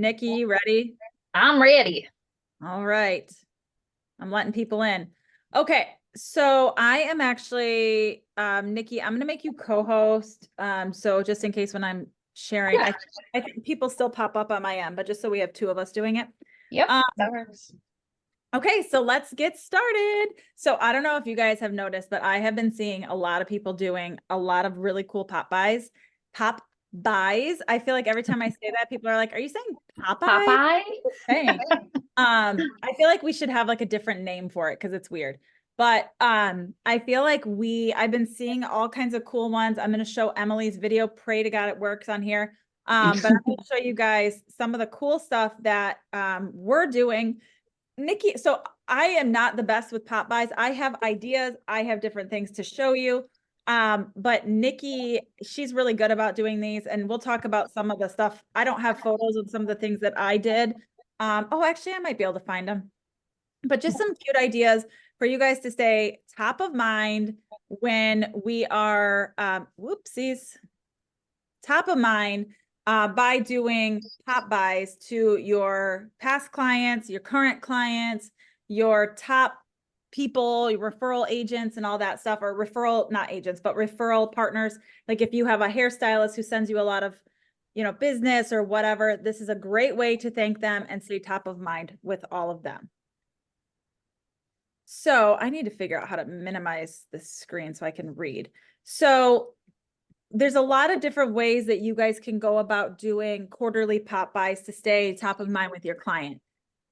Nikki, you ready? I'm ready. All right. I'm letting people in. Okay. So I am actually, Nikki, I'm going to make you co-host. So just in case when I'm sharing, Yeah. I think people still pop up on my end, but just so we have two of us doing it. Yep. Um, That works. Okay, so let's get started. So I don't know if you guys have noticed, but I have been seeing a lot of people doing a lot of really cool Pop-Bys. Pop-Bys. I feel like every time I say that, people are like, "Are you saying Popeye?" Popeye. Hey. I feel like we should have like a different name for it because it's weird. But I feel like I've been seeing all kinds of cool ones. I'm going to show Emily's video. Pray to God it works on here. But I'm going to show you guys some of the cool stuff that we're doing. Nikki, so I am not the best with Pop-Bys. I have ideas. I have different things to show you. But Nikki, she's really good about doing these, and we'll talk about some of the stuff. I don't have photos of some of the things that I did. Oh, actually, I might be able to find them. But just some cute ideas for you guys to stay top of mind when we are, whoopsies, top of mind by doing Pop-Bys to your past clients, your current clients, your top people, your referral agents and all that stuff, or referral, not agents, but referral partners. Like if you have a hairstylist who sends you a lot of, business or whatever, this is a great way to thank them and stay top of mind with all of them. So I need to figure out how to minimize the screen so I can read. So there's a lot of different ways that you guys can go about doing quarterly Pop-Bys to stay top of mind with your client.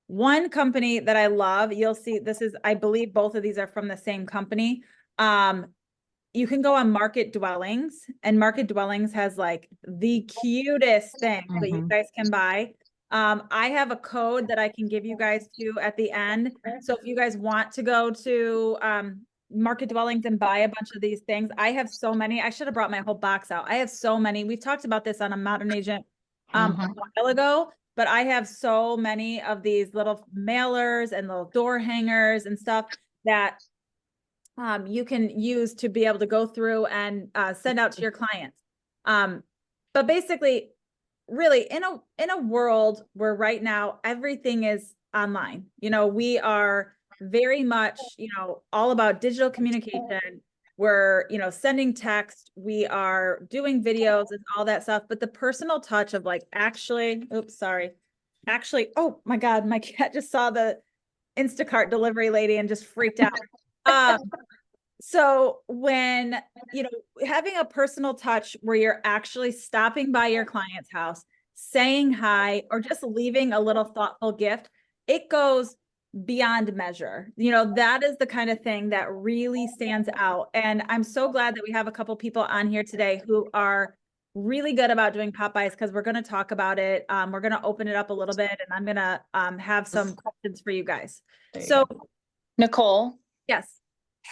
One company that I love, you'll see this is, I believe both of these are from the same company. You can go on Market Dwellings, and Market Dwellings has like the cutest thing that you guys can buy. I have a code that I can give you guys to at the end. So if you guys want to go to Market Dwellings and buy a bunch of these things, I have so many. I should have brought my whole box out. I have so many. We've talked about this on a Modern Agent a while ago, but I have so many of these little mailers and little door hangers and stuff that you can use to be able to go through and send out to your clients. But basically, really in a world where right now everything is online, we are very much, all about digital communication. We're, sending text, we are doing videos and all that stuff, but the personal touch of like actually, oh my God, my cat just saw the Instacart delivery lady and just freaked out. So when, having a personal touch where you're actually stopping by your client's house, saying hi, or just leaving a little thoughtful gift, it goes beyond measure. That is the kind of thing that really stands out. And I'm so glad that we have a couple people on here today who are really good about doing Pop-Bys because we're going to talk about it. We're going to open it up a little bit, and I'm going to have some questions for you guys. So, Nicole. yes.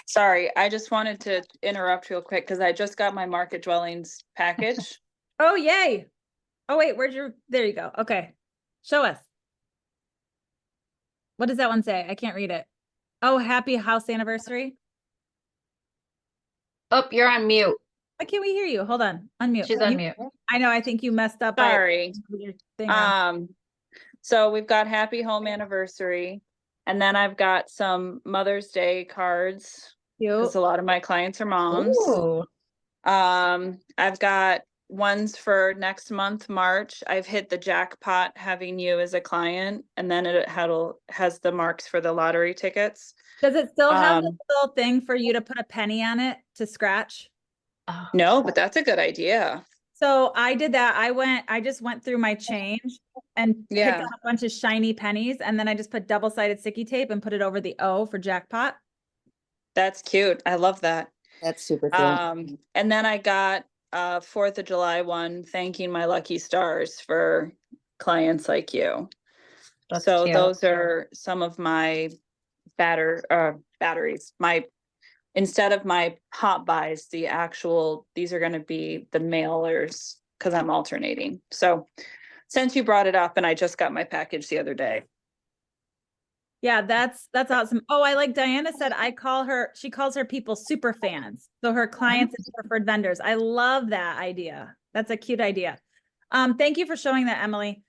Sorry, I just wanted to interrupt real quick because I just got my Market Dwellings package. Oh, yay. Oh, wait, there you go. Okay. Show us. What does that one say? I can't read it. Oh, happy house anniversary. Oh, you're on mute. Why can't we hear you? Hold on. Unmute. She's on mute. I know. I think you messed up. Sorry. Your thing on. So we've got happy home anniversary. And then I've got some Mother's Day cards because a lot of my clients are moms. Ooh. I've got ones for next month, March. I've hit the jackpot having you as a client, and then it has the marks for the lottery tickets. Does it still have the little thing for you to put a penny on it to scratch? No, but that's a good idea. So I did that. I just went through my change and picked out a bunch of shiny pennies, and then I just put double-sided sticky tape and put it over the O for jackpot. That's cute. I love that. That's super cool. And then I got 4th of July one thanking my lucky stars for clients like you. That's so cute. Those are some of my batteries. Instead of my Pop-Bys, these are going to be the mailers because I'm alternating. So since you brought it up, and I just got my package the other day. Yeah, that's awesome. Oh, I like Diana said, she calls her people super fans. So her clients and preferred vendors. I love that idea. That's a cute idea. Thank you for showing that, Emily.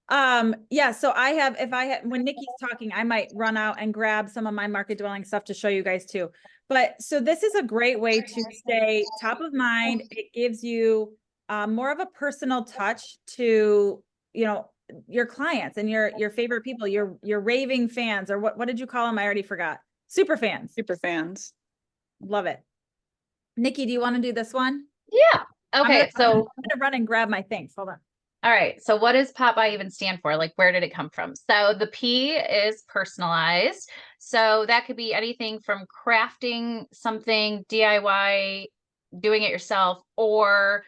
Yeah, so I have, when Nikki's talking, I might run out and grab some of my market dwelling stuff to show you guys too. But so this is a great way to stay top of mind. It gives you more of a personal touch to, you know, your clients and your favorite people, your raving fans, or what did you call them? I already forgot. Super fans. Super fans. Love it. Nikki, do you want to do this one? Yeah. Okay. I'm gonna run and grab my things. Hold on. All right. So what does Pop-By even stand for? Like, where did it come from? So the P is personalized. So that could be anything from crafting something DIY, doing it yourself, or,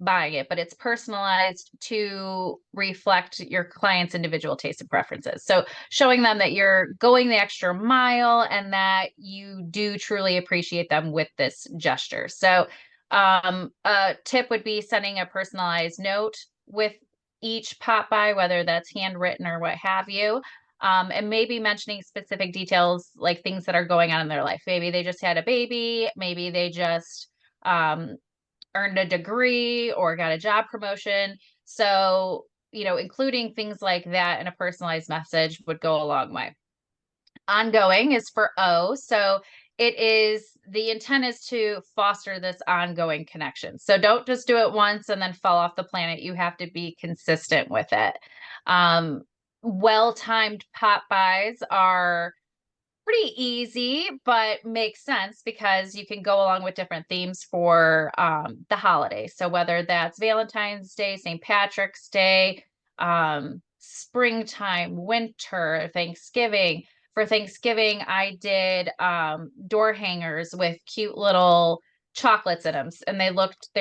buying it, but it's personalized to reflect your client's individual tastes and preferences. So showing them that you're going the extra mile and that you do truly appreciate them with this gesture. So a tip would be sending a personalized note with each Pop-By, whether that's handwritten or what have you. And maybe mentioning specific details like things that are going on in their life. Maybe they just had a baby, maybe they just earned a degree or got a job promotion. So, including things like that in a personalized message would go a long way. Ongoing is for O. So the intent is to foster this ongoing connection. So don't just do it once and then fall off the planet. You have to be consistent with it. Well-timed Pop-Bys are pretty easy, but makes sense because you can go along with different themes for the holidays. So whether that's Valentine's Day, St. Patrick's Day, springtime, winter, Thanksgiving. For Thanksgiving, I did door hangers with cute little chocolates in them, and they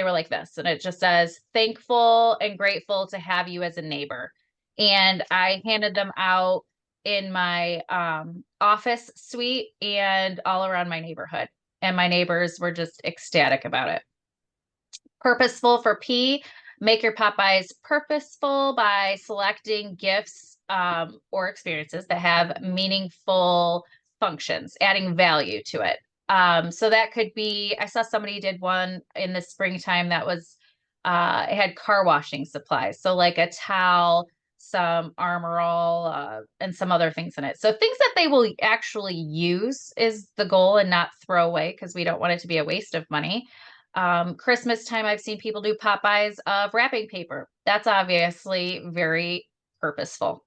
were like this, and it just says, "Thankful and grateful to have you as a neighbor." And I handed them out in my office suite and all around my neighborhood. And my neighbors were just ecstatic about it. Purposeful for P, make your Pop-Bys purposeful by selecting gifts or experiences that have meaningful functions, adding value to it. So that could be, I saw somebody did one in the springtime that was, it had car washing supplies. So like a towel, some Armor All, and some other things in it. So things that they will actually use is the goal and not throw away because we don't want it to be a waste of money. Christmas time, I've seen people do Pop-Bys of wrapping paper. That's obviously very purposeful.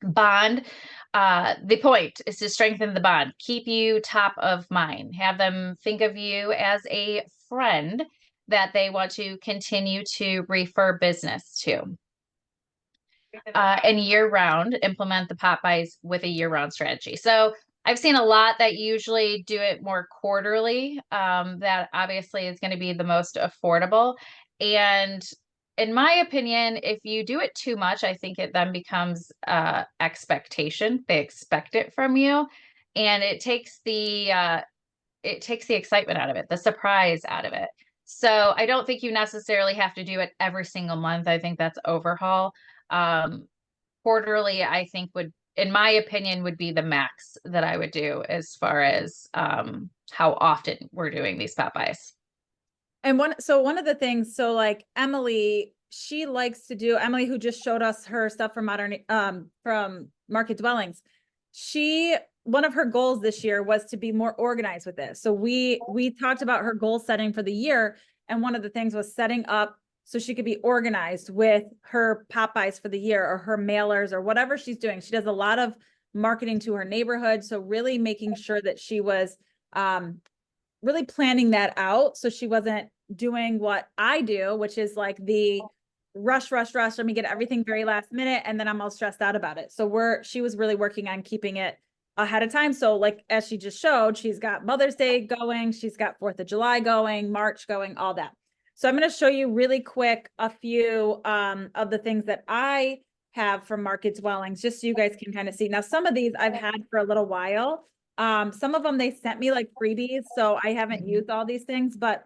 Bond, the point is to strengthen the bond, keep you top of mind, have them think of you as a friend that they want to continue to refer business to. And year-round, implement the Pop-Bys with a year-round strategy. So I've seen a lot that usually do it more quarterly. That obviously is going to be the most affordable. And in my opinion, if you do it too much, I think it then becomes expectation. They expect it from you, and it takes the excitement out of it, the surprise out of it. So I don't think you necessarily have to do it every single month. I think that's overhaul. Quarterly, I think in my opinion, would be the max that I would do as far as how often we're doing these Pop-Bys. And one of the things, so like Emily, she likes to do, Emily, who just showed us her stuff from from Market Dwellings. One of her goals this year was to be more organized with this. So we talked about her goal setting for the year. And one of the things was setting up so she could be organized with her Pop-Bys for the year or her mailers or whatever she's doing. She does a lot of marketing to her neighborhood. So really making sure that she was really planning that out. So she wasn't doing what I do, which is like the rush. Let me get everything very last minute. And then I'm all stressed out about it. So she was really working on keeping it ahead of time. So like, as she just showed, she's got Mother's Day going, she's got 4th of July going, March going, all that. So I'm going to show you really quick a few of the things that I have from Market Dwellings, just so you guys can kind of see. Now, some of these I've had for a little while. Some of them they sent me like freebies, so I haven't used all these things, but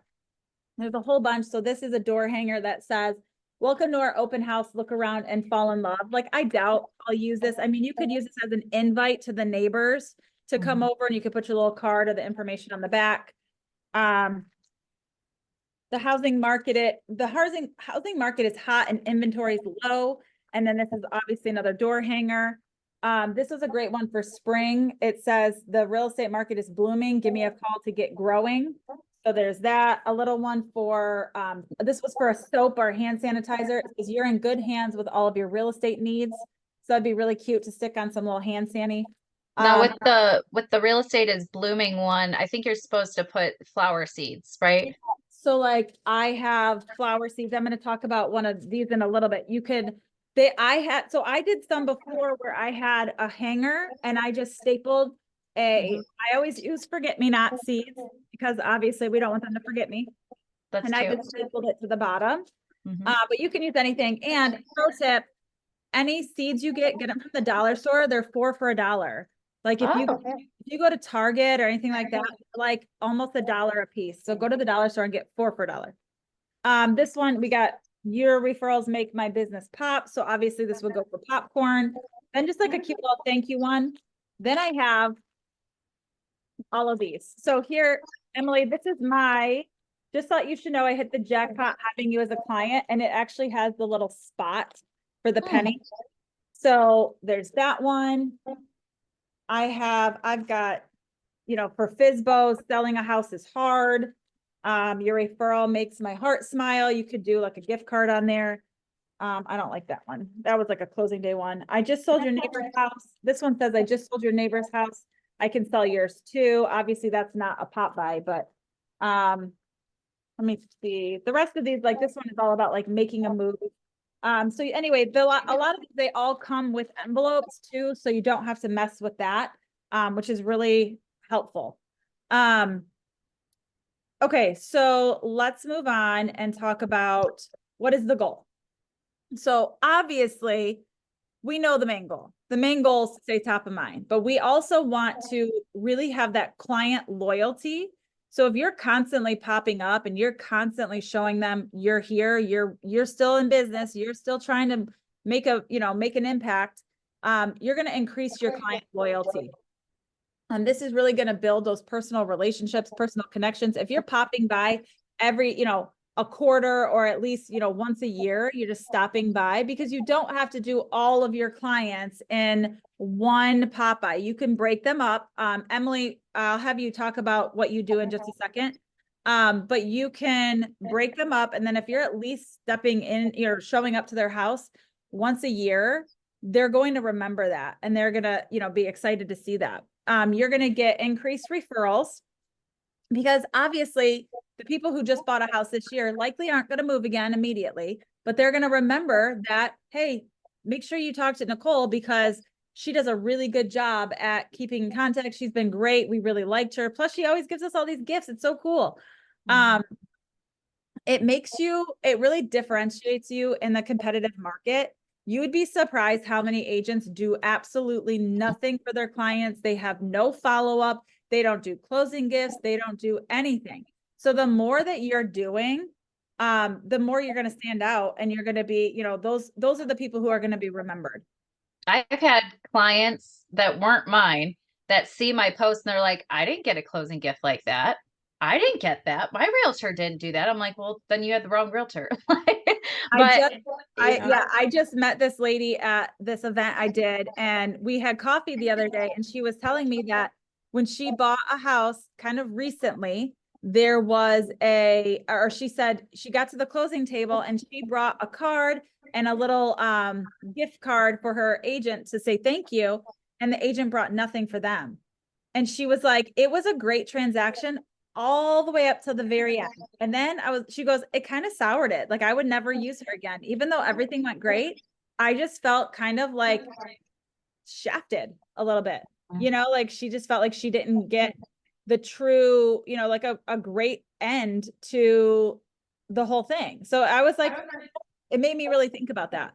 there's a whole bunch. So this is a door hanger that says, "Welcome to our open house, look around and fall in love." Like, I doubt I'll use this. I mean, you could use this as an invite to the neighbors to come over, and you could put your little card or the information on the back. The housing market is hot and inventory is low, And then this is obviously another door hanger. This is a great one for spring. It says the real estate market is blooming. Give me a call to get growing. So there's that. A little one for, this was for a soap or hand sanitizer. It says you're in good hands with all of your real estate needs. So that'd be really cute to stick on some little hand sanitizer. Now with the real estate is blooming one, I think you're supposed to put flower seeds, right? So like I have flower seeds. I'm going to talk about one of these in a little bit. So I did some before where I had a hanger and I just stapled I always use forget-me-not seeds because obviously we don't want them to forget me. That's And I cute. just stapled it to the bottom. Mhm. But you can use anything. And pro tip, any seeds you get them from the dollar store. They're 4 for $1. Like if you go to Target or anything like that, like almost $1 a piece. So go to the dollar store and get 4 for $1. This one we got your referrals make my business pop. So obviously this would go for popcorn. Then just like a cute little thank you one. Then I have all of these. So here, Emily, this is just thought you should know I hit the jackpot having you as a client, and it actually has the little spot for the penny. So there's that one. I've got, for FSBOs, selling a house is hard. Your referral makes my heart smile. You could do like a gift card on there. I don't like that one. That was like a closing day one. I just sold your neighbor's house. This one says I just sold your neighbor's house. I can sell yours too. Obviously that's not a Pop-By, but, let me see the rest of these. Like this one is all about like making a move. So anyway, a lot of these, they all come with envelopes too. So you don't have to mess with that, which is really helpful. Okay, so let's move on and talk about what is the goal. So obviously we know the main goal. The main goal is to stay top of mind, but we also want to really have that client loyalty. So if you're constantly popping up and you're constantly showing them you're here, you're still in business, you're still trying to make an impact, you're going to increase your client loyalty. And this is really going to build those personal relationships, personal connections. If you're popping by every, a quarter or at least, once a year, you're just stopping by, because you don't have to do all of your clients in one Pop-By. You can break them up. Emily, I'll have you talk about what you do in just a second. But you can break them up. And then if you're at least stepping in, you're showing up to their house once a year, they're going to remember that. And they're going to, be excited to see that. You're going to get increased referrals, because obviously the people who just bought a house this year likely aren't going to move again immediately, but they're going to remember that, hey, make sure you talk to Nicole because she does a really good job at keeping in contact. She's been great. We really liked her. Plus she always gives us all these gifts. It's so cool. It really differentiates you in the competitive market. You would be surprised how many agents do absolutely nothing for their clients. They have no follow-up. They don't do closing gifts. They don't do anything. So the more that you're doing, the more you're going to stand out, and you're going to be, those are the people who are going to be remembered. I've had clients that weren't mine that see my post and they're like, I didn't get a closing gift like that. I didn't get that. My realtor didn't do that. I'm like, well, then you had the wrong realtor. I just met this lady at this event I did, and we had coffee the other day, and she was telling me that when she bought a house kind of recently, she said she got to the closing table and she brought a card and a little gift card for her agent to say thank you. And the agent brought nothing for them. And she was like, it was a great transaction all the way up to the very end. And then she goes, it kind of soured it. Like I would never use her again, even though everything went great. I just felt kind of like shafted a little bit, like she just felt like she didn't get the true, like a great end to the whole thing. So I was like, it made me really think about that.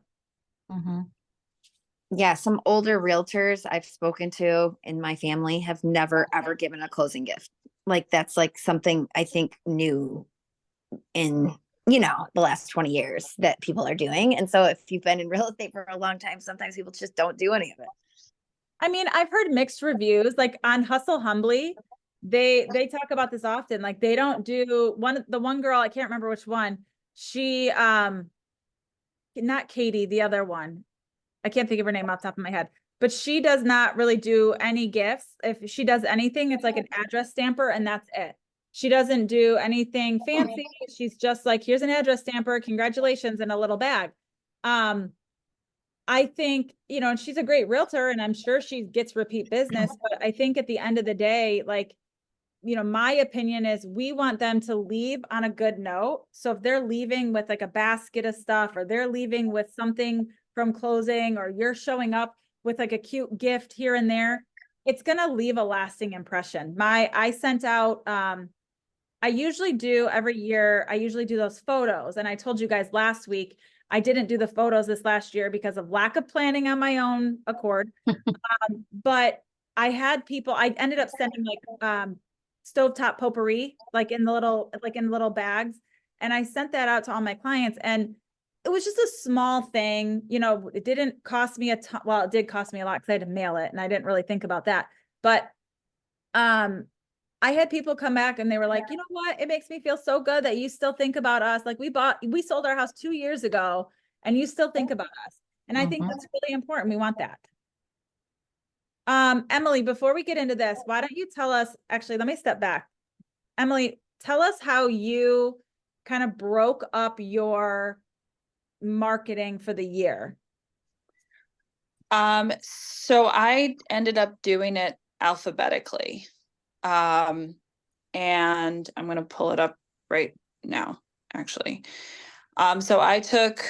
Yeah, some older realtors I've spoken to in my family have never ever given a closing gift. Like that's like something I think new in, the last 20 years that people are doing. And so if you've been in real estate for a long time, sometimes people just don't do any of it. I mean, I've heard mixed reviews, like on Hustle Humbly, they talk about this often. Like they don't do the one girl, I can't remember which one. She, not Katie, the other one. I can't think of her name off the top of my head, but she does not really do any gifts. If she does anything, it's like an address stamper and that's it. She doesn't do anything fancy. She's just like, here's an address stamper, congratulations, in a little bag. I think, you know, and she's a great realtor and I'm sure she gets repeat business, but I think at the end of the day, like, you know, my opinion is we want them to leave on a good note. So if they're leaving with like a basket of stuff, or they're leaving with something from closing, or you're showing up with like a cute gift here and there, it's going to leave a lasting impression. I sent out, I usually do every year, I usually do those photos. And I told you guys last week, I didn't do the photos this last year because of lack of planning on my own accord. But I had people, I ended up sending like, stovetop potpourri, like in little bags. And I sent that out to all my clients, and it was just a small thing. You know, it didn't cost me a ton. Well, it did cost me a lot because I had to mail it and I didn't really think about that. But, I had people come back and they were like, you know what? It makes me feel so good that you still think about us. Like we sold our house 2 years ago and you still think about us. And I think that's really important. We want that. Emily, before we get into this, why don't you tell us, actually, let me step back. Emily, tell us how you kind of broke up your marketing for the year. So I ended up doing it alphabetically. And I'm going to pull it up right now, actually. So I took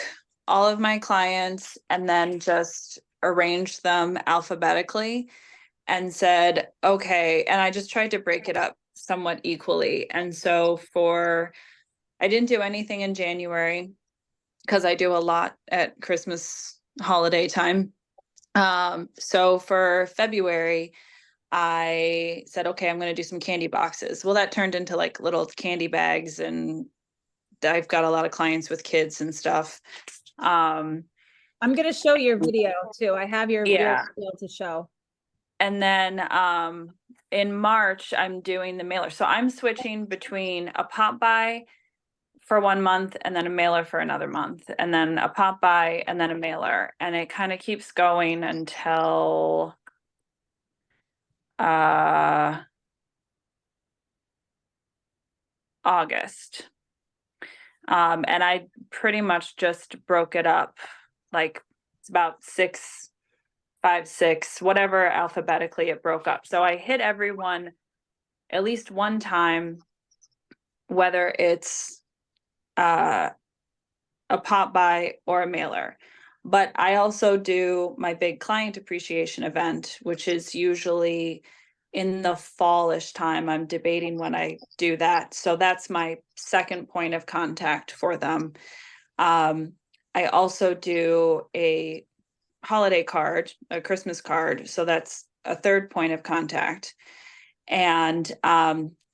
all of my clients and then just arranged them alphabetically and said, okay, and I just tried to break it up somewhat equally. And so I didn't do anything in January because I do a lot at Christmas holiday time. So for February, I said, okay, I'm going to do some candy boxes. Well, that turned into like little candy bags, and I've got a lot of clients with kids and stuff. I'm going to show your video too. I have your video to show. And then in March, I'm doing the mailer. So I'm switching between a Pop-By for 1 month and then a mailer for another month, and then a Pop-By and then a mailer. And it kind of keeps going until August. And I pretty much just broke it up. Like it's about 6, 5, 6, whatever alphabetically it broke up. So I hit everyone at least one time, whether it's a Pop-By or a mailer. But I also do my big client appreciation event, which is usually in the fallish time. I'm debating when I do that. So that's my second point of contact for them. I also do a holiday card, a Christmas card. So that's a third point of contact. And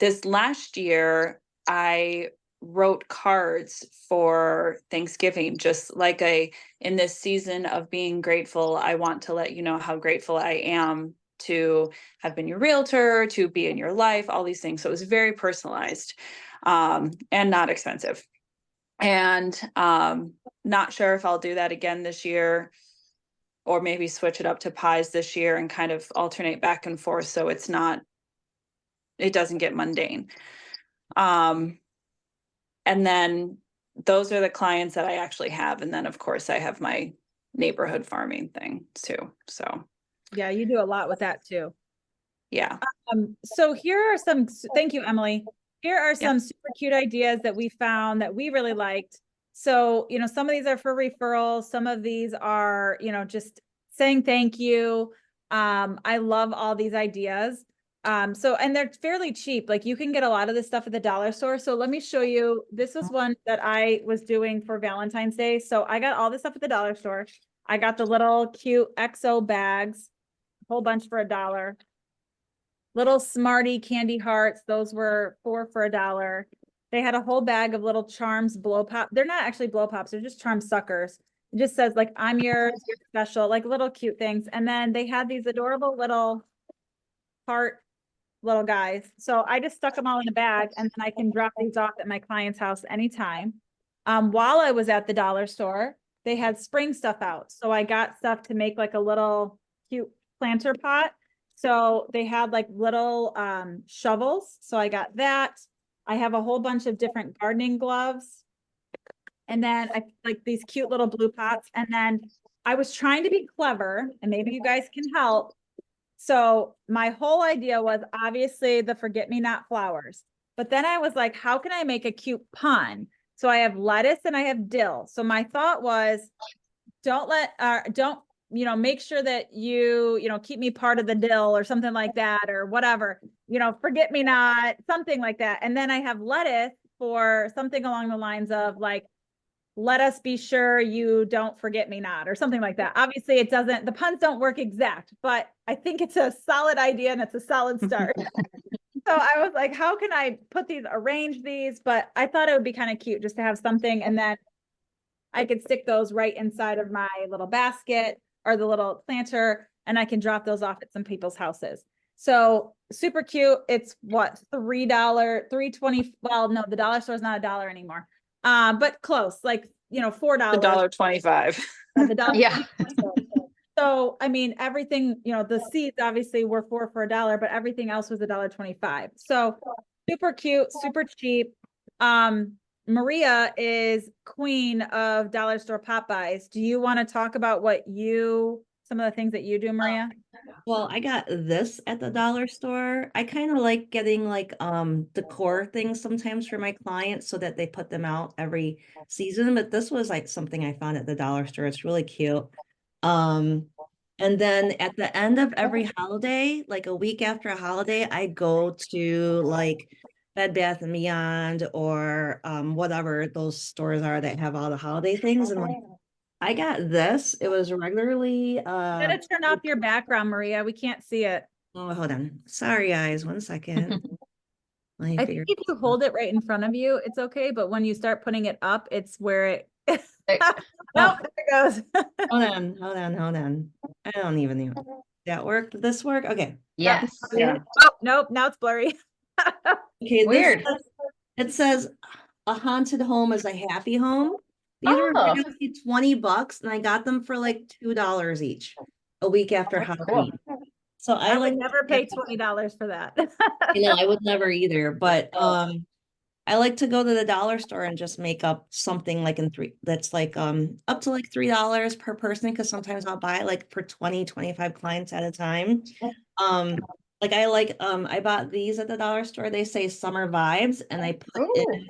this last year, I wrote cards for Thanksgiving, just like in this season of being grateful, I want to let you know how grateful I am to have been your realtor, to be in your life, all these things. So it was very personalized and not expensive. And not sure if I'll do that again this year, or maybe switch it up to pies this year and kind of alternate back and forth so it doesn't get mundane. And then those are the clients that I actually have. And then of course I have my neighborhood farming thing too. So yeah, you do a lot with that too. Yeah. So here are some, thank you, Emily. Here are some super cute ideas that we found that we really liked. So, you know, some of these are for referrals. Some of these are, you know, just saying thank you. I love all these ideas. So, and they're fairly cheap. Like you can get a lot of this stuff at the dollar store. So let me show you, this was one that I was doing for Valentine's Day. So I got all this stuff at the dollar store. I got the little cute XO bags, a whole bunch for $1. Little Smarty candy hearts. Those were 4 for $1. They had a whole bag of little Charms blow pop. They're not actually blow pops. They're just Charm suckers. It just says like, I'm yours, you're special, like little cute things. And then they had these adorable little heart little guys. So I just stuck them all in a bag, and then I can drop these off at my client's house anytime. While I was at the dollar store, they had spring stuff out. So I got stuff to make like a little cute planter pot. So they had like little shovels. So I got that. I have a whole bunch of different gardening gloves. And then I like these cute little blue pots. And then I was trying to be clever, and maybe you guys can help. So my whole idea was obviously the forget-me-not flowers. But then I was like, how can I make a cute pun? So I have lettuce and I have dill. So my thought was, don't, make sure that you keep me part of the dill or something like that, or whatever, forget me not, something like that. And then I have lettuce for something along the lines of like, let us be sure you don't forget me not, or something like that. Obviously the puns don't work exact, but I think it's a solid idea and it's a solid start. So I was like, how can I arrange these? But I thought it would be kind of cute just to have something. And then I could stick those right inside of my little basket or the little planter, and I can drop those off at some people's houses. So super cute. It's what, $3, $3.20. Well, no, the dollar store is not $1 anymore. But close, like, $4. $1.25. The dollar. Yeah. So, I mean, everything, the seeds obviously were for $1, but everything else was $1.25. So super cute, super cheap. Maria is queen of dollar store Pop-Bys. Do you want to talk about some of the things that you do, Maria? Well, I got this at the dollar store. I kind of like getting like decor things sometimes for my clients so that they put them out every season. But this was like something I found at the dollar store. It's really cute. And then at the end of every holiday, like a week after a holiday, I go to like Bed Bath and Beyond or whatever those stores are that have all the holiday things. And like I got this. It was regularly You gotta turn off your background, Maria. We can't see it. oh, hold on. Sorry, guys. 1 second. Let me I figure. think if you hold it right in front of you, it's okay. But when you start putting it up, it's where it. Nope, there it goes. Hold on. I don't even know. That work? Did this work? Okay. Yes. Yeah. Oh, nope, now it's blurry. Okay. Weird. It says a haunted home is a happy home. These were Oh. really $20 and I got them for like $2 each a week after That's Halloween. So I I like would never pay $20 for that. I would never either, but I like to go to the dollar store and just make up something like that's like up to like $3 per person, because sometimes I'll buy like for 20, 25 clients at a time. Like I bought these at the dollar store. They say summer vibes, and I put in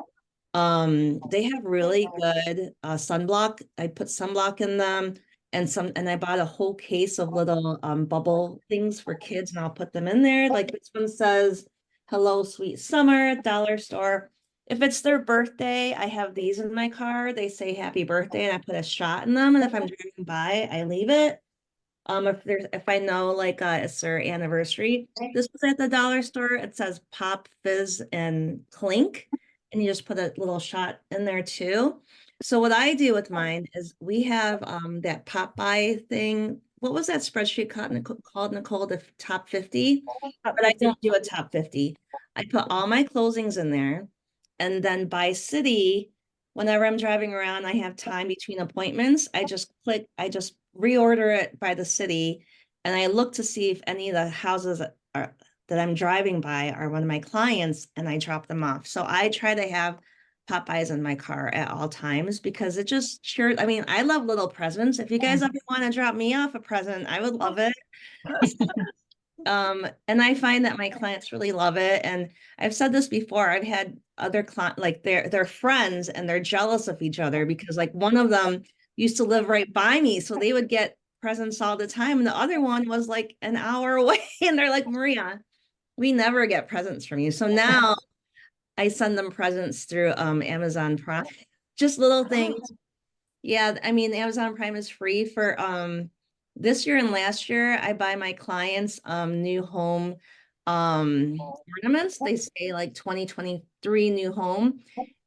they have really good sunblock. I put sunblock in them, and I bought a whole case of little bubble things for kids, and I'll put them in there. Like this one says, "Hello, sweet summer," dollar store. If it's their birthday, I have these in my car. They say happy birthday, and I put a shot in them. And if I'm driving by, I leave it. If I know like it's their anniversary. This was at the dollar store. It says Pop, Fizz, and Clink. And you just put a little shot in there too. So what I do with mine is we have that Pop-By thing. What was that spreadsheet called, Nicole? The top 50? But I don't do a top 50. I put all my closings in there. And then by city, whenever I'm driving around, I have time between appointments. I just reorder it by the city. And I look to see if any of the houses that I'm driving by are one of my clients, and I drop them off. So I try to have Pop-Bys in my car at all times because it just sure, I mean, I love little presents. If you guys ever want to drop me off a present, I would love it. And I find that my clients really love it. And I've said this before, I've had other clients, like they're friends and they're jealous of each other because like one of them used to live right by me. So they would get presents all the time. And the other one was like an hour away. And they're like, Maria, we never get presents from you. So now I send them presents through Amazon Prime, just little things. Yeah, I mean, Amazon Prime is free for this year and last year. I buy my clients new home ornaments. They say like 2023 new home.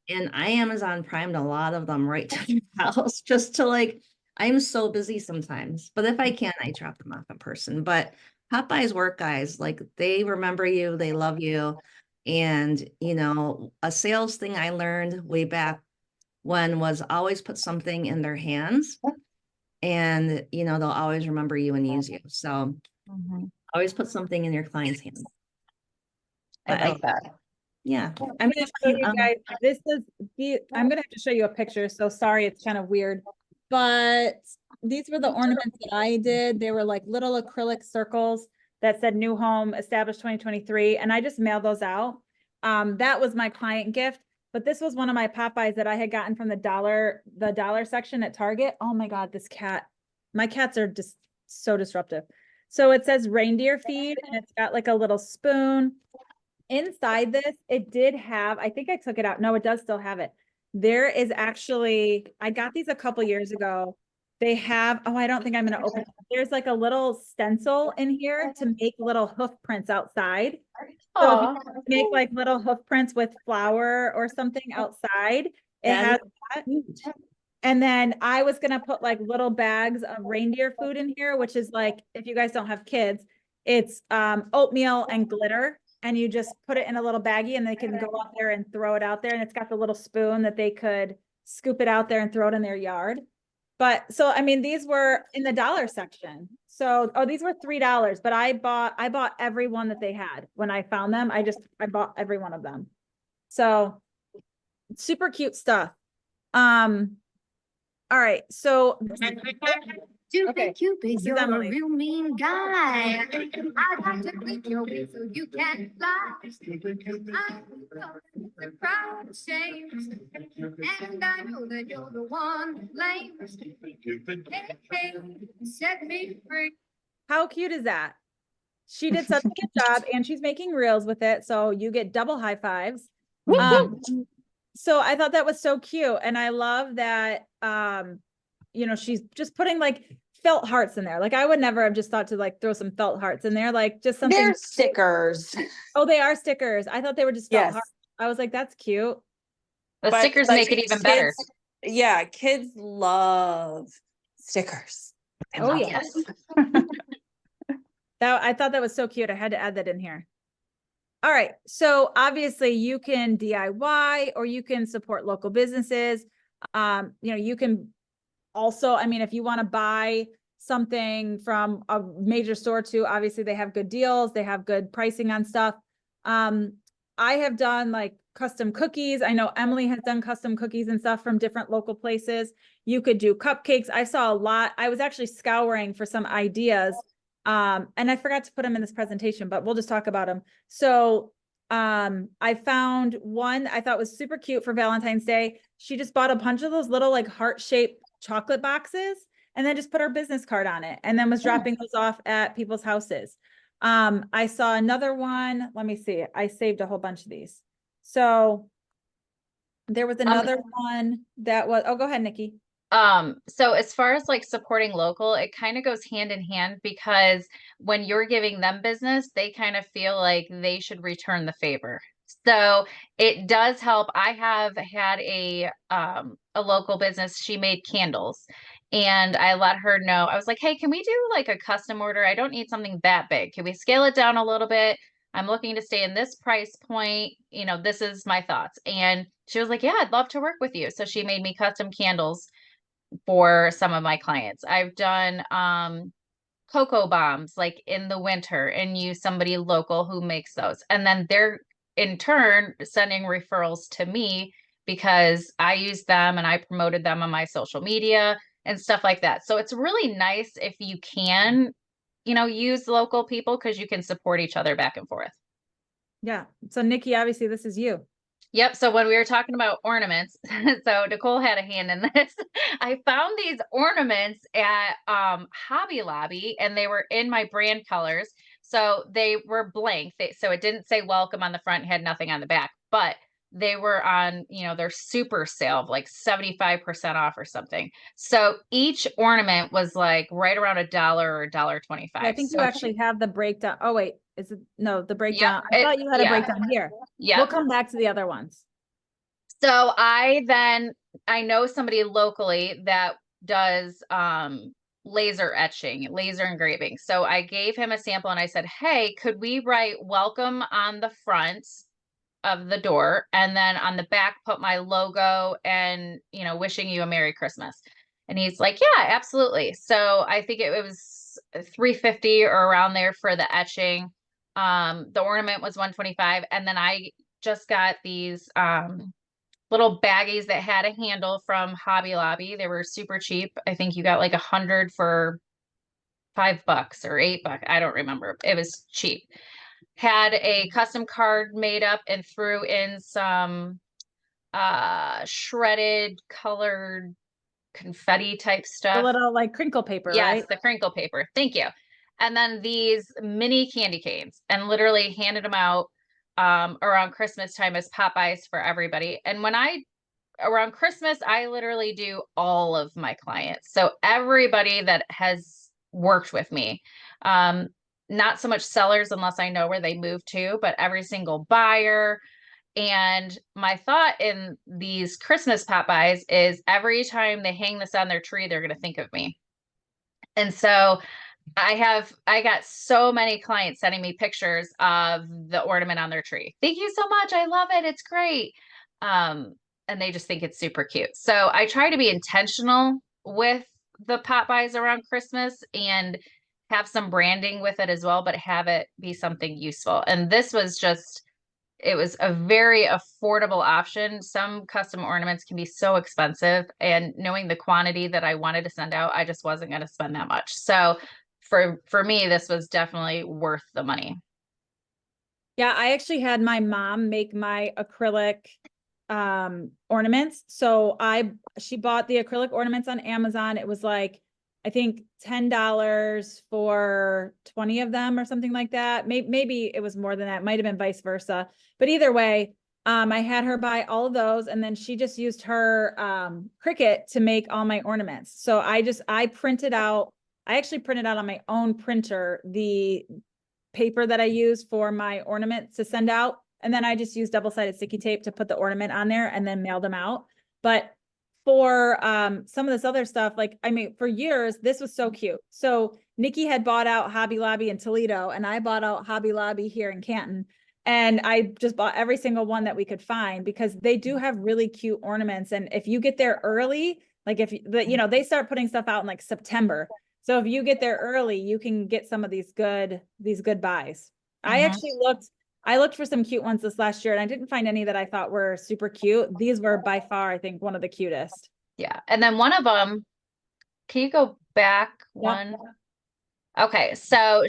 And I Amazon Primed a lot of them right to their house just to like, I'm so busy sometimes. But if I can, I drop them off in person. But Pop-Bys work, guys. Like they remember you, they love you. And a sales thing I learned way back one was always put something in their hands, and you know, they'll always remember you and use you. So always put something in your client's hands. I But like that. yeah, I'm I mean, gonna show you guys, this is I'm gonna have to show you a picture, so sorry, it's kind of weird. But these were the ornaments that I did. They were like little acrylic circles that said new home established 2023, and I just mailed those out. That was my client gift, but this was one of my Pop-Bys that I had gotten from the dollar section at Target. Oh my God, this cat. My cats are just so disruptive. So it says reindeer feed, and it's got like a little spoon. Inside this, it did have, I think I took it out. No, it does still have it. There is actually, I got these a couple years ago. They have, oh, I don't think I'm going to open it. There's like a little stencil in here to make little hoof prints outside. So if you make like little hoof prints with flour or something outside, it has that. And then I was gonna put like little bags of reindeer food in here, which is like, if you guys don't have kids, it's oatmeal and glitter. And you just put it in a little baggie and they can go out there and throw it out there. And it's got the little spoon that they could scoop it out there and throw it in their yard. But so, I mean, these were in the dollar section. So, oh, these were $3, but I bought every one that they had. When I found them, I bought every one of them. So super cute stuff. All right, so okay, Cupid, this is you're a Emily. real mean guy. I'd like to clip your wings so you can fly. I'm the proud shame, and I know that you're the one to blame. Hey, hey, set me free. How cute is that? She did such a good job, and she's making reels with it, so you get double high fives. So I thought that was so cute, and I love that you know, she's just putting like felt hearts in there. Like I would never have just thought to like throw some felt hearts in there, like just something. They're stickers. Oh, they are stickers. I thought they were just felt Yes. hearts. I was like, that's cute. The But, stickers like, make it even better. kids- Yeah, kids love stickers. They Oh, love yeah. them. That I thought that was so cute. I had to add that in here. All right. So obviously you can DIY or you can support local businesses. You know, you can also, I mean, if you want to buy something from a major store too, obviously they have good deals. They have good pricing on stuff. I have done like custom cookies. I know Emily has done custom cookies and stuff from different local places. You could do cupcakes. I saw a lot. I was actually scouring for some ideas. And I forgot to put them in this presentation, but we'll just talk about them. So I found one I thought was super cute for Valentine's Day. She just bought a bunch of those little like heart-shaped chocolate boxes and then just put her business card on it and then was dropping those off at people's houses. I saw another one. Let me see. I saved a whole bunch of these. So there was another one that was, oh, go ahead, Nikki. So as far as like supporting local, it kind of goes hand in hand because when you're giving them business, they kind of feel like they should return the favor. So it does help. I have had a local business. She made candles and I let her know. I was like, "Hey, can we do like a custom order? I don't need something that big. Can we scale it down a little bit? I'm looking to stay in this price point. You know, this is my thoughts." And she was like, "Yeah, I'd love to work with you." So she made me custom candles for some of my clients. I've done cocoa bombs like in the winter and use somebody local who makes those. And then they're in turn sending referrals to me because I use them and I promoted them on my social media and stuff like that. So it's really nice if you can, you know, use local people because you can support each other back and forth. Yeah. So Nikki, obviously this is you. Yep. So when we were talking about ornaments, so Nicole had a hand in this. I found these ornaments at Hobby Lobby and they were in my brand colors. So they were blank. So it didn't say welcome on the front, had nothing on the back, but they were on, you know, their super sale of like 75% off or something. So each ornament was like right around $1 or $1.25. I think you actually have the breakdown. Oh, wait, is it? No, the breakdown. Yep, I thought you had a breakdown here. Yeah. We'll come back to the other ones. So I know somebody locally that does laser etching, laser engraving. So I gave him a sample and I said, "Hey, could we write welcome on the front of the door, and then on the back put my logo and, you know, wishing you a Merry Christmas. And he's like, yeah, absolutely. So I think it was $350 or around there for the etching. The ornament was $125, and then I just got these little baggies that had a handle from Hobby Lobby. They were super cheap. I think you got like 100 for $5 or $8. I don't remember. It was cheap. Had a custom card made up and threw in some shredded colored confetti type The stuff. little like crinkle paper, Yes, right? the crinkle paper. Thank you. And then these mini candy canes, and literally handed them out around Christmas time as Pop-Bys for everybody. And around Christmas, I literally do all of my clients. So everybody that has worked with me, not so much sellers unless I know where they moved to, but every single buyer. And my thought in these Christmas Pop-Bys is every time they hang this on their tree, they're going to think of me. And so I got so many clients sending me pictures of the ornament on their tree. Thank you so much. I love it. It's great. And they just think it's super cute. So I try to be intentional with the Pop-Bys around Christmas and have some branding with it as well, but have it be something useful. And this was just, it was a very affordable option. Some custom ornaments can be so expensive, and knowing the quantity that I wanted to send out, I just wasn't going to spend that much. So for me, this was definitely worth the money. Yeah, I actually had my mom make my acrylic ornaments. So she bought the acrylic ornaments on Amazon. It was like, I think $10 for 20 of them or something like that. Maybe it was more than that. Might have been vice versa. But either way, I had her buy all of those, and then she just used her Cricut to make all my ornaments. So I actually printed out on my own printer the paper that I use for my ornaments to send out. And then I just used double-sided sticky tape to put the ornament on there and then mailed them out. But for some of this other stuff, like, I mean, for years, this was so cute. So Nikki had bought out Hobby Lobby in Toledo, and I bought out Hobby Lobby here in Canton. And I just bought every single one that we could find, because they do have really cute ornaments. And if you get there early, like they start putting stuff out in like September. So if you get there early, you can get some of these good buys. I actually looked for some cute ones this last year, and I didn't find any that I thought were super cute. These were by far, I think, one of the cutest. Yeah. And then one of them, can you go back Yeah. one? Okay. So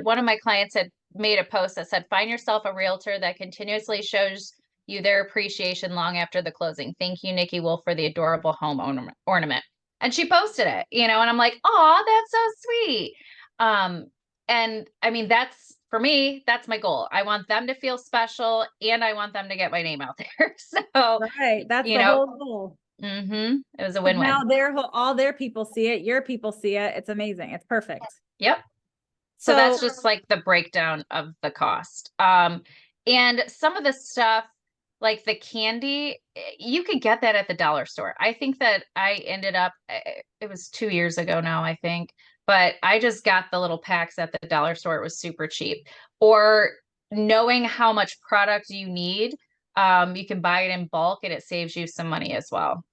one of my clients had made a post that said, find yourself a realtor that continuously shows you their appreciation long after the closing. Thank you, Nikki Wolf, for the adorable home ornament. And she posted it, and I'm like, oh, that's so sweet. And I mean, for me, that's my goal. I want them to feel special, and I want them to get my name out there. So, Right. That's the whole goal. it was a But win-win. now all their people see it. Your people see it. It's amazing. It's perfect. Yep. So that's just like the breakdown of the cost. And some of the stuff, like the candy, you could get that at the dollar store. I think that I ended up, it was 2 years ago now, I think, but I just got the little packs at the dollar store. It was super cheap. Or knowing how much product you need, you can buy it in bulk, and it saves you some money as well.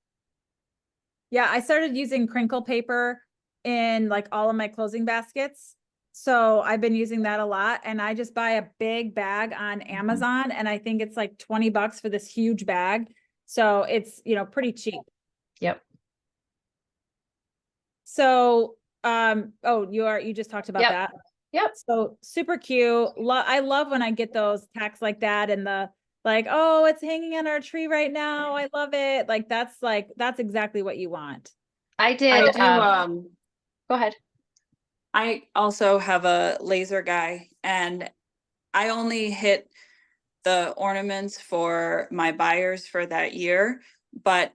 Yeah, I started using crinkle paper in like all of my closing baskets. So I've been using that a lot, and I just buy a big bag on Amazon, and I think it's like $20 for this huge bag. So it's, pretty cheap. Yep. So, you just talked about that. Yep. So super cute. I love when I get those packs like that, and oh, it's hanging on our tree right now. I love it. That's exactly what you want. I do, go ahead. I also have a laser guy, and I only hit the ornaments for my buyers for that year, but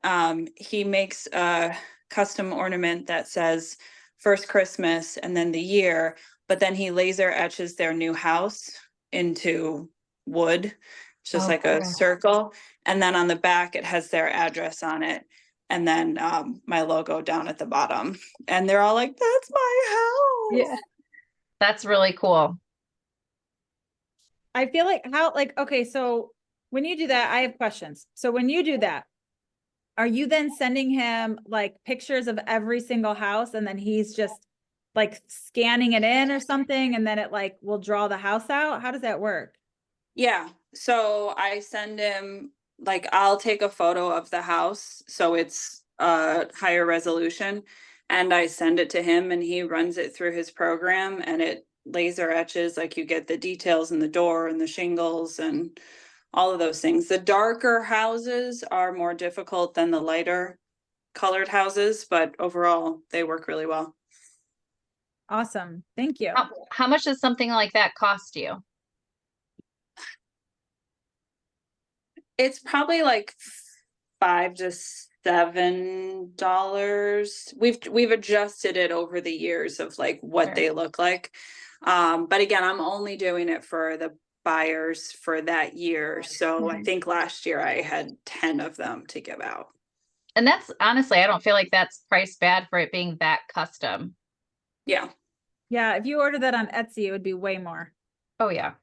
he makes a custom ornament that says first Christmas and then the year, but then he laser etches their new house into wood. It's just like a circle. And then on the back, it has their address on it. And then my logo down at the bottom. And they're all like, that's my house. Yeah. That's really cool. I feel like okay, so When you do that, I have questions. So when you do that, are you then sending him like pictures of every single house and then he's just like scanning it in or something and then it like will draw the house out? How does that work? Yeah, so I send him, like, I'll take a photo of the house, so it's higher resolution, and I send it to him and he runs it through his program and it laser etches, like you get the details in the door and the shingles and all of those things. The darker houses are more difficult than the lighter colored houses, but overall they work really well. Awesome. Thank you. How much does something like that cost you? It's probably like $5 to $7. We've adjusted it over the years of like what Sure. they look like. But again, I'm only doing it for the buyers for that year. So I think last year I had 10 of them to give out. And that's honestly, I don't feel like that's priced bad for it being that custom. Yeah. Yeah. If you order that on Etsy, it would be way more. Oh yeah.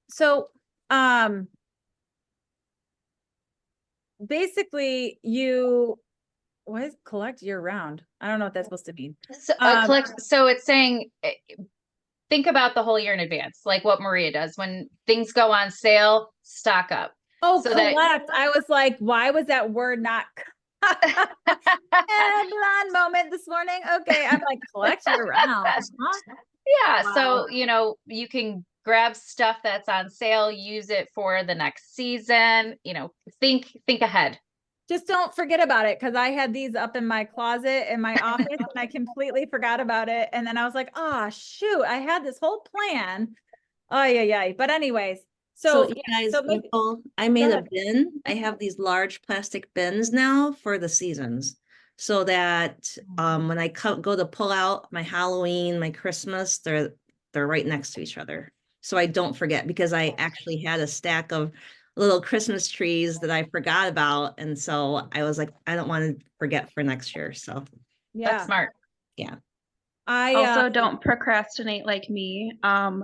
So, basically what is collect year round? I don't know what that's supposed to mean. So so it's saying think about the whole year in advance, like what Maria does when things go on sale, stock up. Oh, So that- collect. I was like, why was that word not blonde moment this morning? Okay. I'm like, collect year round. Huh? Yeah, Wow. so you can grab stuff that's on sale, use it for the next season, think ahead. Just don't forget about it because I had these up in my closet in my office and I completely forgot about it. And then I was like, oh, shoot, I had this whole plan. Oh, yeah. But anyways, So so you guys, so maybe- Nicole, I made a ahead. bin. I have these large plastic bins now for the seasons. So that when I go to pull out my Halloween, my Christmas, they're right next to each other. So I don't forget because I actually had a stack of little Christmas trees that I forgot about. And so I was like, I don't want to forget for next year. So That's yeah, smart. I Also, don't procrastinate like me.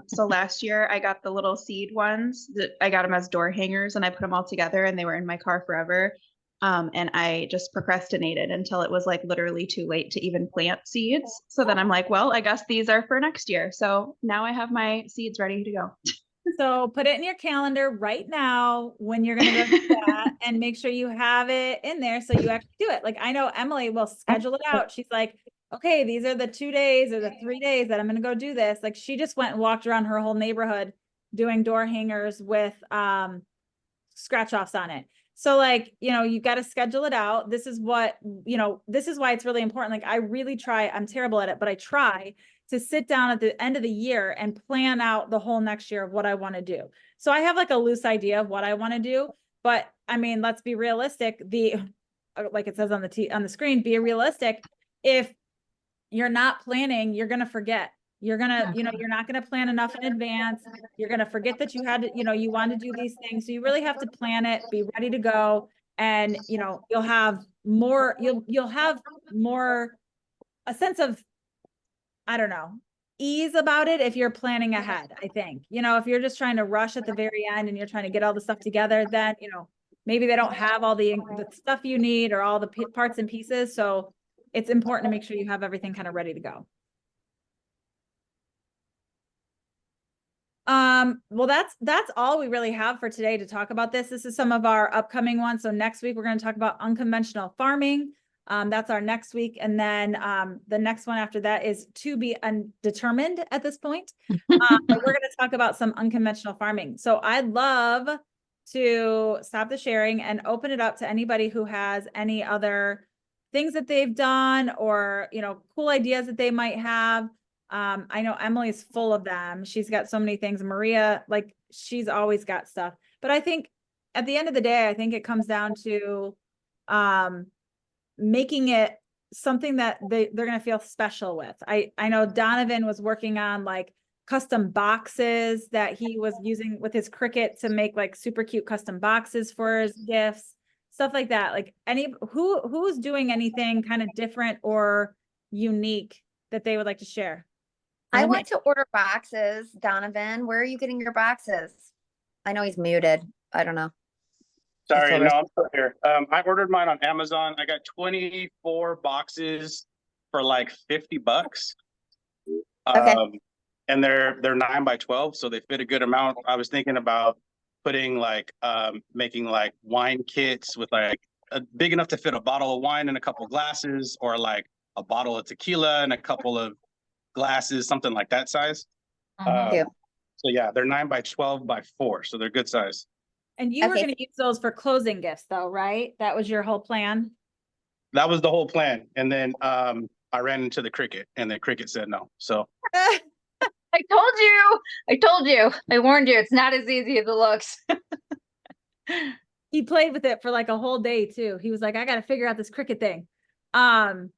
So last year I got the little seed ones that I got them as door hangers and I put them all together and they were in my car forever. And I just procrastinated until it was like literally too late to even plant seeds. So then I'm like, well, I guess these are for next year. So now I have my seeds ready to go. So put it in your calendar right now when you're going to go do that and make sure you have it in there so you actually do it. Like I know Emily will schedule it out. She's like, okay, these are the 2 days or the 3 days that I'm going to go do this. Like she just went and walked around her whole neighborhood doing door hangers with scratch offs on it. So like, you got to schedule it out. This is what, this is why it's really important. Like I really try, I'm terrible at it, but I try to sit down at the end of the year and plan out the whole next year of what I want to do. So I have like a loose idea of what I want to do, but I mean, let's be realistic. Like it says on the screen, be realistic. If you're not planning, you're going to forget. You're going to, you're not going to plan enough in advance. You're going to forget that you had to, you want to do these things. So you really have to plan it, be ready to go. And, you'll have more, you'll have more, a sense of, I don't know, ease about it if you're planning ahead, I think. If you're just trying to rush at the very end and you're trying to get all the stuff together, then, maybe they don't have all the stuff you need or all the parts and pieces. So it's important to make sure you have everything kind of ready to go. Well, that's all we really have for today to talk about this. This is some of our upcoming ones. So next week, we're going to talk about unconventional farming. That's our next week. And then the next one after that is to be undetermined at this point. But we're going to talk about some unconventional farming. So I'd love to stop the sharing and open it up to anybody who has any other things that they've done or, cool ideas that they might have. I know Emily's full of them. She's got so many things. Maria, like she's always got stuff, but I think at the end of the day, I think it comes down to, making it something that they're going to feel special with. I know Donovan was working on like custom boxes that he was using with his Cricut to make like super cute custom boxes for his gifts, stuff like that. Like who's doing anything kind of different or unique that they would like to share? I want to order boxes, Donovan. Where are you getting your boxes? I know he's muted. I don't know. Sorry, over. no, I'm still here. I ordered mine on Amazon. I got 24 boxes for like $50. Okay. And they're 9 by 12, so they fit a good amount. I was thinking about putting like making like wine kits with like big enough to fit a bottle of wine and a couple glasses, or like a bottle of tequila and a couple of glasses, something like that size. Yeah. So yeah, they're 9 by 12 by 4, so they're good size. And you were Okay. gonna use those for closing gifts though, right? That was your whole plan? That was the whole plan. And then I ran into the cricket, and the cricket said no. So I told you, I warned you, it's not as easy as it looks. He played with it for like a whole day too. He was like, I gotta figure out this cricket thing. Emily,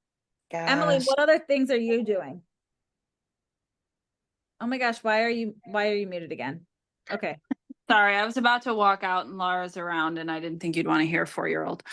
Gosh. what other things are you doing? Oh my gosh, why are you muted again? Okay. Sorry, I was about to walk out and Laura's around and I didn't think you'd want to hear a 4-year-old.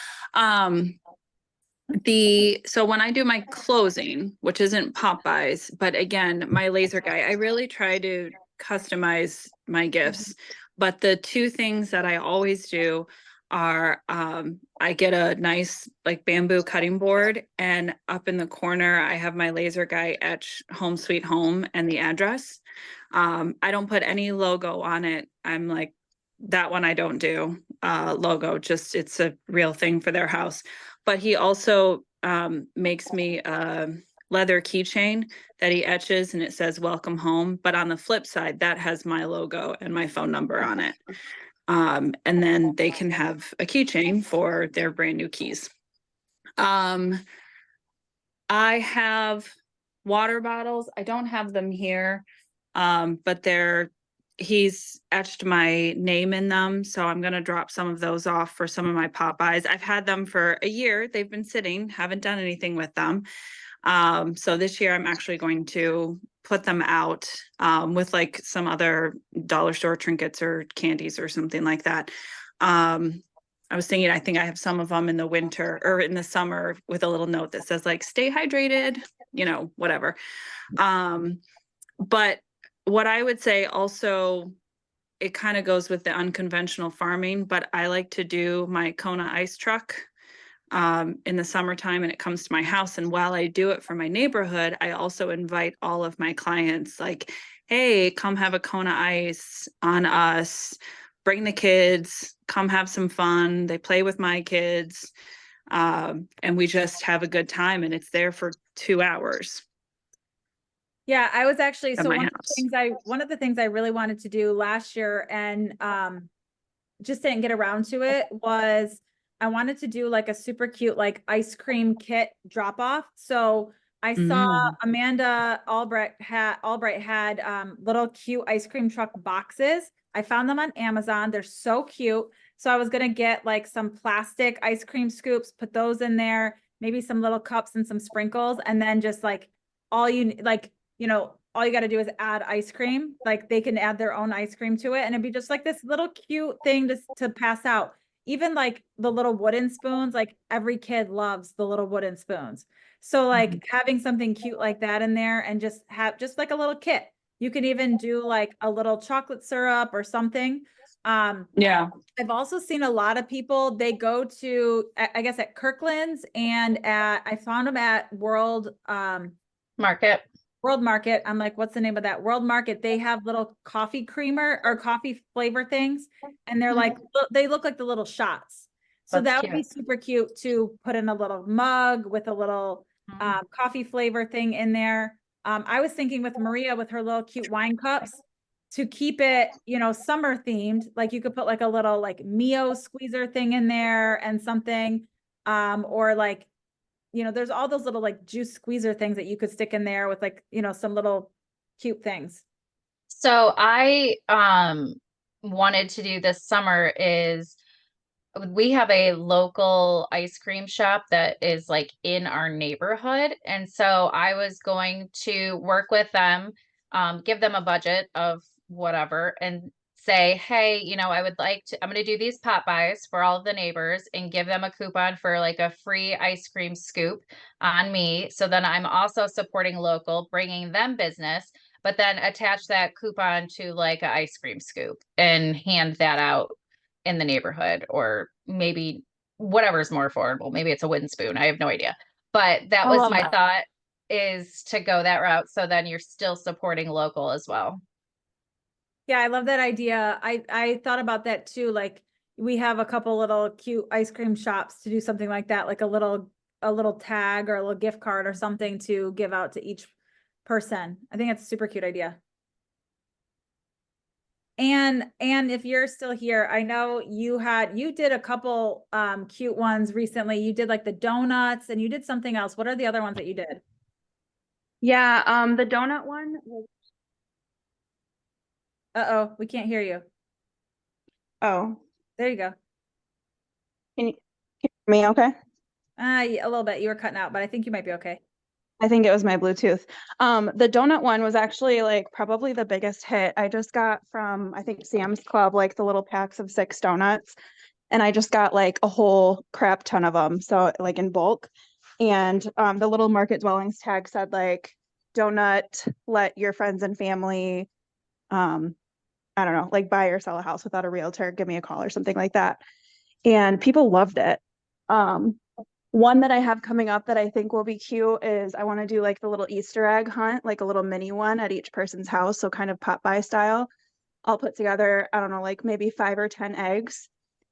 So when I do my closing, which isn't Pop-Bys, but again, my laser guy, I really try to customize my gifts. But the two things that I always do are I get a nice like bamboo cutting board, and up in the corner I have my laser guy etch Home Sweet Home and the address. I don't put any logo on it. I'm like, that one I don't do logo, just it's a real thing for their house. But he also makes me a leather keychain that he etches, and it says welcome home. But on the flip side, that has my logo and my phone number on it. And then they can have a keychain for their brand new keys. I have water bottles. I don't have them here, but he's etched my name in them. So I'm going to drop some of those off for some of my Pop-Bys. I've had them for a year. They've been sitting, haven't done anything with them. So this year I'm actually going to put them out with like some other dollar store trinkets or candies or something like that. I was thinking, I think I have some of them in the winter or in the summer with a little note that says like, stay hydrated, whatever. But what I would say also, it kind of goes with the unconventional farming, but I like to do my Kona ice truck in the summertime, and it comes to my house. And while I do it for my neighborhood, I also invite all of my clients like, hey, come have a Kona ice on us, bring the kids, come have some fun. They play with my kids. And we just have a good time, and it's there for 2 hours. Yeah, I was actually, At so my one of the things I really wanted to do last year and just didn't get around to it was I wanted to do like a super cute like ice cream kit drop off. So I saw Amanda Albright had little cute ice cream truck boxes. I found them on Amazon. They're so cute. So I was gonna get like some plastic ice cream scoops, put those in there, maybe some little cups and some sprinkles, and then just like all you got to do is add ice cream. Like they can add their own ice cream to it, and it'd be just like this little cute thing to pass out. Even like the little wooden spoons, like every kid loves the little wooden spoons. So like having something cute like that in there and just have just like a little kit. You can even do like a little chocolate syrup or something. Yeah. I've also seen a lot of people, they go to, I guess at Kirkland's and I found them at World Market. I'm like, what's the name of that? World Market. They have little coffee creamer or coffee flavor things. And they're like, they look like the little shots. So That's that would be super cute to put in a little mug with a little coffee flavor thing in there. I was thinking with Maria with her little cute wine cups to keep it, summer themed. Like you could put like a little like Mio squeezer thing in there and something. Or like, there's all those little like juice squeezer things that you could stick in there with like, some little cute things. So I wanted to do this summer is we have a local ice cream shop that is like in our neighborhood. And so I was going to work with them, give them a budget of whatever and say, hey, I would like to, I'm going to do these Pop-Bys for all of the neighbors and give them a coupon for like a free ice cream scoop on me. So then I'm also supporting local, bringing them business. but then attach that coupon to like an ice cream scoop and hand that out in the neighborhood, or maybe whatever's more affordable. Maybe it's a wooden spoon. I have no idea. But that I was love my that. thought, is to go that route. So then you're still supporting local as well. Yeah, I love that idea. I thought about that too. Like we have a couple little cute ice cream shops to do something like that, like a little tag or a little gift card or something to give out to each person. I think it's a super cute idea. And if you're still here, I know you did a couple cute ones recently. You did like the donuts and you did something else. What are the other ones that you did? Yeah, the donut one was, Uh-oh, we can't hear you. oh, There you go. can you hear me okay? Yeah, a little bit. You were cutting out, but I think you might be okay. I think it was my Bluetooth. The donut one was actually like probably the biggest hit. I just got from, I think, Sam's Club, like the little packs of 6 donuts. And I just got like a whole crap ton of them. So like in bulk. And the little market dwellings tag said like, donut, let your friends and family, I don't know, like buy or sell a house without a realtor, give me a call or something like that. And people loved it. One that I have coming up that I think will be cute is I want to do like the little Easter egg hunt, like a little mini one at each person's house. So kind of Pop-By style. I'll put together, I don't know, like maybe 5 or 10 eggs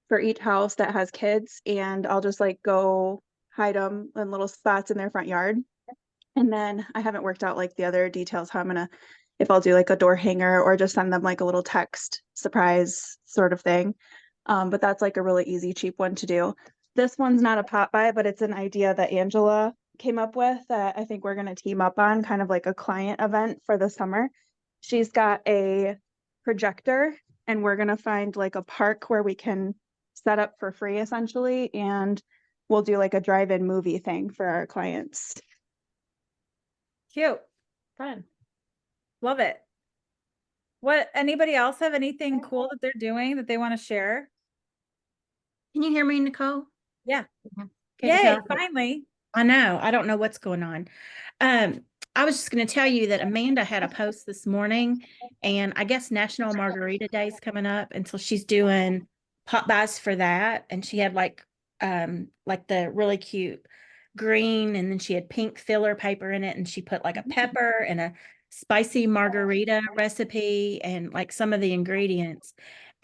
for each house that has kids. And I'll just like go hide them in little spots in their front yard. And then I haven't worked out like the other details, how I'm gonna, if I'll do like a door hanger or just send them like a little text surprise sort of thing. But that's like a really easy, cheap one to do. This one's not a Pop-By, but it's an idea that Angela came up with that I think we're gonna team up on, kind of like a client event for the summer. She's got a projector and we're gonna find like a park where we can set up for free essentially, and we'll do like a drive-in movie thing for our clients. Cute. Fun. Love it. Anybody else have anything cool that they're doing that they want to share? Can you hear me, Nicole? Yeah. Can't Yay, tell. finally. I know. I don't know what's going on. I was just going to tell you that Amanda had a post this morning, and I guess National Margarita Day is coming up, and so she's doing Pop-Bys for that. And she had like the really cute green, and then she had pink filler paper in it, and she put like a pepper and a spicy margarita recipe and like some of the ingredients.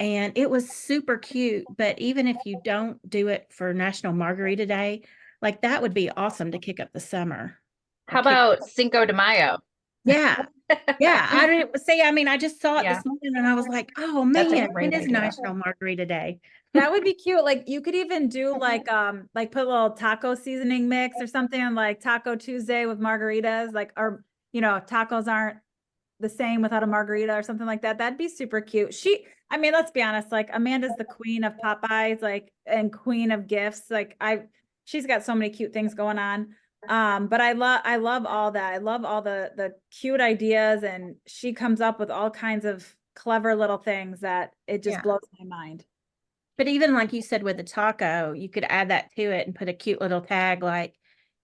And it was super cute. But even if you don't do it for National Margarita Day, like that would be awesome to kick up the summer. How about Cinco de Mayo? Yeah. Yeah. I didn't say, I mean, I just saw it Yeah. this morning and I was like, oh That's a man, great it is idea. National Margarita Day. That would be cute. Like you could even do like put a little taco seasoning mix or something on like Taco Tuesday with margaritas, like, or tacos aren't the same without a margarita or something like that. That'd be super cute. I mean, let's be honest, like Amanda's the queen of Pop-Bys, like, and queen of gifts. Like she's got so many cute things going on. But I love all that. I love all the cute ideas, and she comes up with all kinds of clever little things that it just Yeah. blows my mind. But even like you said with the taco, you could add that to it and put a cute little tag. Like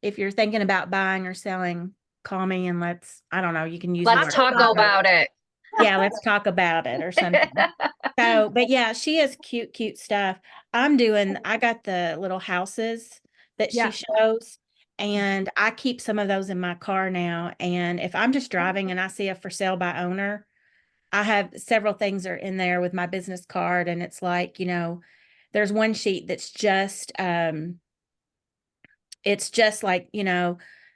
if you're thinking about buying or selling, call me and I don't know, you can use Let's more. talk about it. Yeah, let's talk about it or something. So, but yeah, she has cute stuff. I got the little houses that Yeah. she shows, and I keep some of those in my car now. And if I'm just driving and I see a for sale by owner, I have several things are in there with my business card, and it's like, there's one sheet that's just it's just like,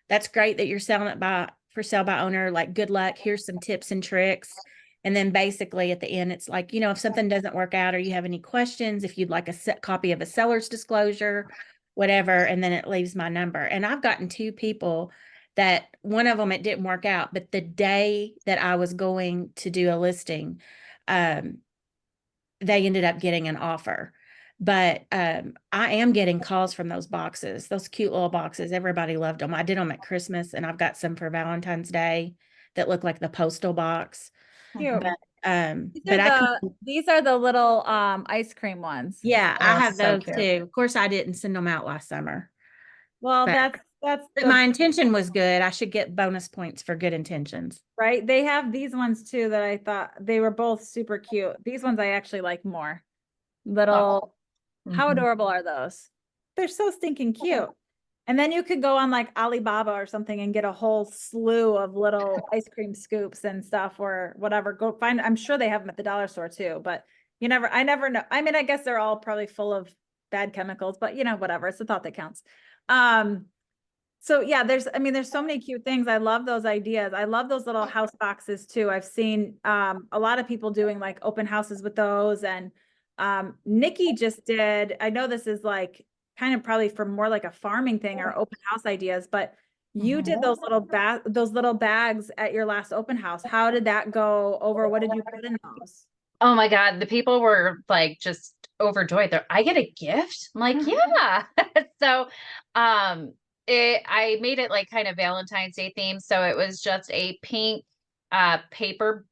that's great that you're selling it for sale by owner, like good luck, here's some tips and tricks. And then basically at the end, it's like, if something doesn't work out or you have any questions, if you'd like a copy of a seller's disclosure, whatever, and then it leaves my number. And I've gotten 2 people that one of them, it didn't work out, but the day that I was going to do a listing, they ended up getting an offer. But I am getting calls from those boxes, those cute little boxes. Everybody loved them. I did them at Christmas, and I've got some for Valentine's Day that look like the postal box. Cute. But These are the little ice cream ones. yeah, I Oh, have so those cute. too. Of course, I didn't send them out last summer. Well, But- That's But my intention was good. I should get bonus points for good intentions. right. They have these ones too that I thought they were both super cute. These ones I actually like more. Little, how Mhm. adorable are those? They're so stinking cute. And then you could go on like Alibaba or something and get a whole slew of little ice cream scoops and stuff or whatever. Go find, I'm sure they have them at the dollar store too, but I never know. I mean, I guess they're all probably full of bad chemicals, but whatever. It's the thought that counts. So yeah, there's so many cute things. I love those ideas. I love those little house boxes too. I've seen a lot of people doing like open houses with those, and Nikki just did, I know this is like kind of probably for more like a farming thing or open house ideas, but you did those little bags at your last open house. How did that go over? What did you put in those? Oh my God, the people were like just overjoyed. I get a gift? I'm like, yeah. So I made it like kind of Valentine's Day themed. So it was just a pink paper,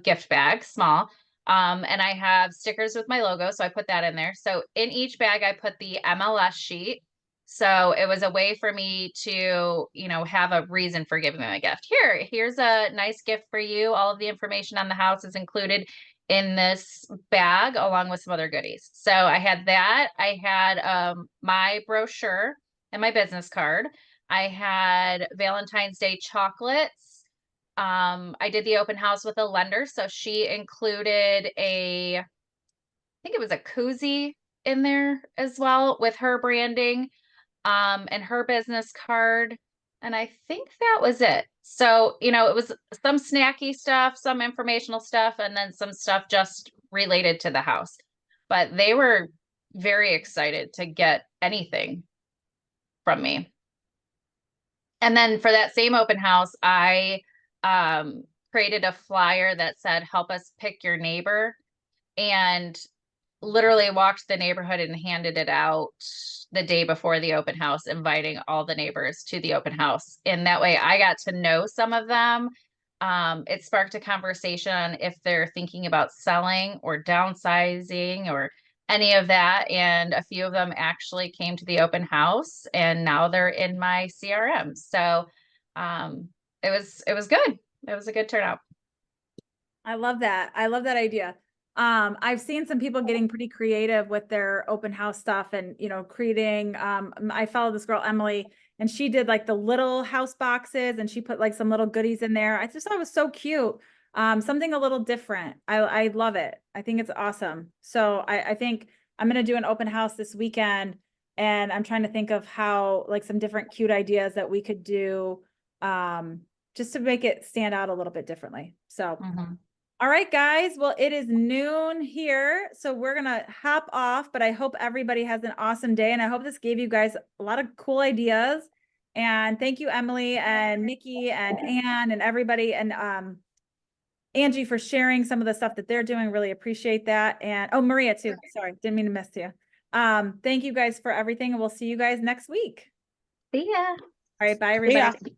gift bag, small. And I have stickers with my logo. So I put that in there. So in each bag, I put the MLS sheet. So it was a way for me to, have a reason for giving them a gift. Here's a nice gift for you. All of the information on the house is included in this bag along with some other goodies. So I had that. I had my brochure and my business card. I had Valentine's Day chocolates. I did the open house with a lender. So she included I think it was a koozie in there as well with her branding, and her business card. And I think that was it. So, it was some snacky stuff, some informational stuff, and then some stuff just related to the house. But they were very excited to get anything from me. And then for that same open house, I created a flyer that said, "Help us pick your neighbor." And literally walked the neighborhood and handed it out the day before the open house, inviting all the neighbors to the open house. And that way I got to know some of them. It sparked a conversation if they're thinking about selling or downsizing or any of that. And a few of them actually came to the open house and now they're in my CRM. So it was good. It was a good turnout. I love that. I love that idea. I've seen some people getting pretty creative with their open house stuff and, creating, I follow this girl, Emily, and she did like the little house boxes and she put like some little goodies in there. I just thought it was so cute. Something a little different. I love it. I think it's awesome. So I think I'm going to do an open house this weekend and I'm trying to think of how like some different cute ideas that we could do, just to make it stand out a little bit differently. So all right, guys. Well, it is noon here, so we're going to hop off, but I hope everybody has an awesome day. And I hope this gave you guys a lot of cool ideas. And thank you, Emily and Nikki and Anne and everybody. And Angie for sharing some of the stuff that they're doing. Really appreciate that. And Maria too. Sorry, didn't mean to miss you. Thank you guys for everything. And we'll see you guys next week. See ya. All right. Bye, everybody.